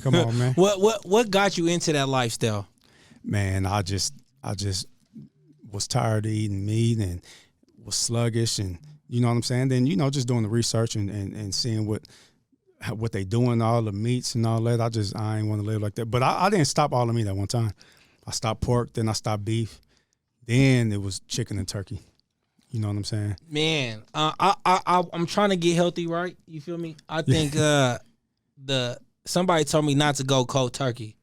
Come on, man. What got you into that lifestyle? Man, I just was tired of eating meat and was sluggish, and you know what I'm saying. Then just doing the research and seeing what they doing, all the meats and all that. I ain't want to live like that. But I didn't stop all the meat at one time. I stopped pork, then I stopped beef, then it was chicken and turkey. You know what I'm saying? Man, I'm trying to get healthy, right? You feel me? I think somebody told me not to go cold turkey.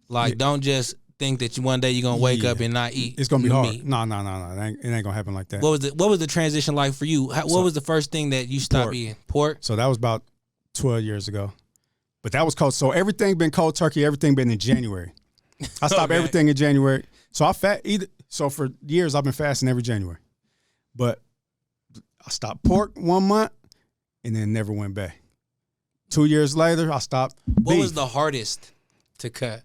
Like, don't just think that one day you're gonna wake up and not eat. It's gonna be hard. Meat. No. It ain't gonna happen like that. What was the transition like for you? What was the first thing that you stopped eating? Pork. So that was about 12 years ago. But that was cold. So everything been cold turkey. Everything been in January. I stopped everything in January. So So for years I've been fasting every January. But I stopped pork 1 month and then never went back. 2 years later, I stopped beef. What was the hardest to cut?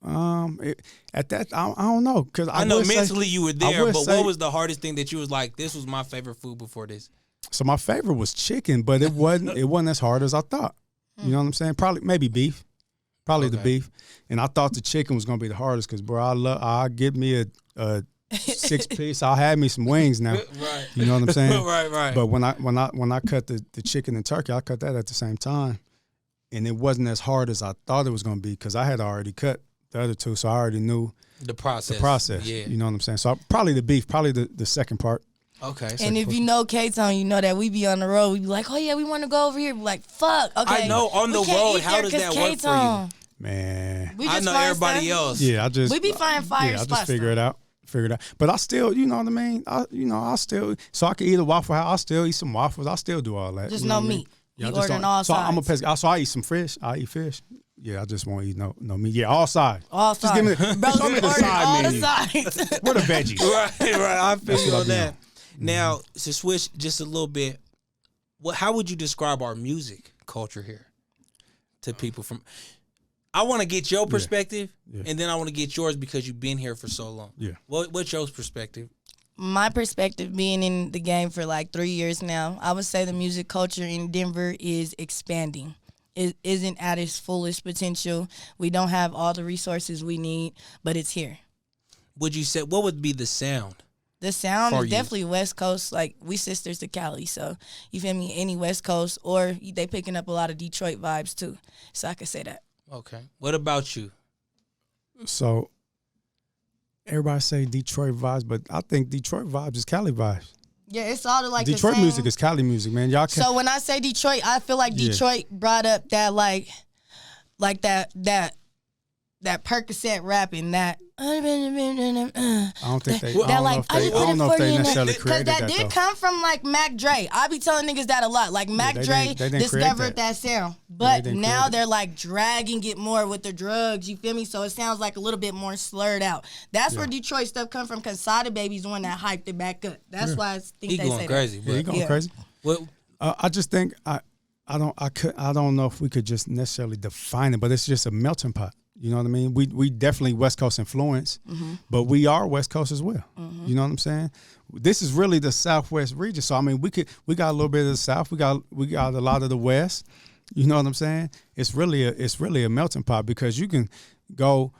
At that, I don't know. Cause I know mentally you were there, but what was the hardest thing that you was like, this was my favorite food before this? So my favorite was chicken, but it wasn't as hard as I thought. You know what I'm saying? Probably, maybe beef. Probably the beef. And I thought the chicken was going to be the hardest because, bro, I'll get me a 6-piece. I'll have me some wings now. Right. You know what I'm saying? Right. But when I cut the chicken and turkey, I cut that at the same time. And it wasn't as hard as I thought it was going to be because I had already cut the other two, so I already knew the process. Yeah. You know what I'm saying? So probably the beef, probably the second part. Okay. And if you know K-Tone, you know that we be on the road. We be like, oh, yeah, we want to go over here. Be like, fuck. Okay. I know, on the road, how does that work for you? Man. I know everybody else. Yeah, we be finding fire spots. I just figure it out. But I still, you know what I mean? I still, so I can eat a Waffle House. I still eat some waffles. I still do all that. Just no meat. You ordering all sides. So I'm a pescatarian. So I eat some fish. I eat fish. Yeah, I just won't eat no meat. Yeah, all sides. All sides. Just give me show me the side menu. The sides. Where the veggies? Right. I feel you on that. Now, to switch just a little bit, how would you describe our music culture here to people from? I want to get your perspective, and then I want to get yours because you've been here for so long. Yeah. What's your perspective? My perspective, being in the game for like 3 years now, I would say the music culture in Denver is expanding. It isn't at its fullest potential. We don't have all the resources we need, but it's here. Would you say, what would be the sound? The sound is definitely West Coast. Like, we sisters to Cali, so you feel me? Any West Coast, or they picking up a lot of Detroit vibes too. So I could say that. Okay. What about you? So everybody say Detroit vibes, but I think Detroit vibes is Cali vibes. Yeah, it's all like Detroit the same. music is Cali music, man. Y'all can. So when I say Detroit, I feel like Detroit brought up that like that Percocet rapping that. I don't think they. I don't know if they necessarily created that. Because that did come from like Mac Dre. I be telling niggas that a lot. Like Mac Dre discovered that sound, but now they're like dragging it more with the drugs. You feel me? So it sounds like a little bit more slurred out. That's where Detroit stuff come from. Cause Sada Baby's the one that hyped it back up. That's why I think they say crazy. that. He going crazy. Well, I just think I don't know if we could just necessarily define it, but it's just a melting pot. You know what I mean? We definitely West Coast influence, but we are West Coast as well. You know what I'm saying? This is really the Southwest region. So I mean, we got a little bit of the South. We got a lot of the West. You know what I'm saying? It's really a melting pot because you can go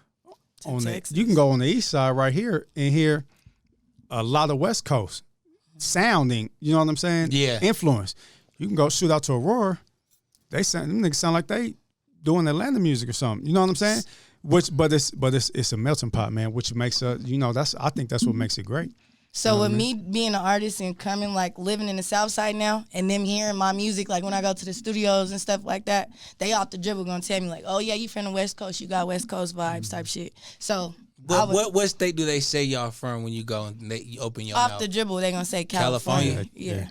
on the East Side right here and hear a lot of West Coast sounding. You know what I'm saying? Yeah. Influence. You can go shoot out to Aurora. Them niggas sound like they doing Atlanta music or something, you know what I'm saying? But it's a melting pot, man. Which makes I think that's what makes it great. So with me being an artist and coming like living in the South Side now, and them hearing my music, like when I go to the studios and stuff like that, they off the dribble gonna tell me like, oh yeah, you from the West Coast, you got West Coast vibes type shit. So what state do they say y'all from when you go and you open your mouth? Off the dribble, they gonna say California. Yeah.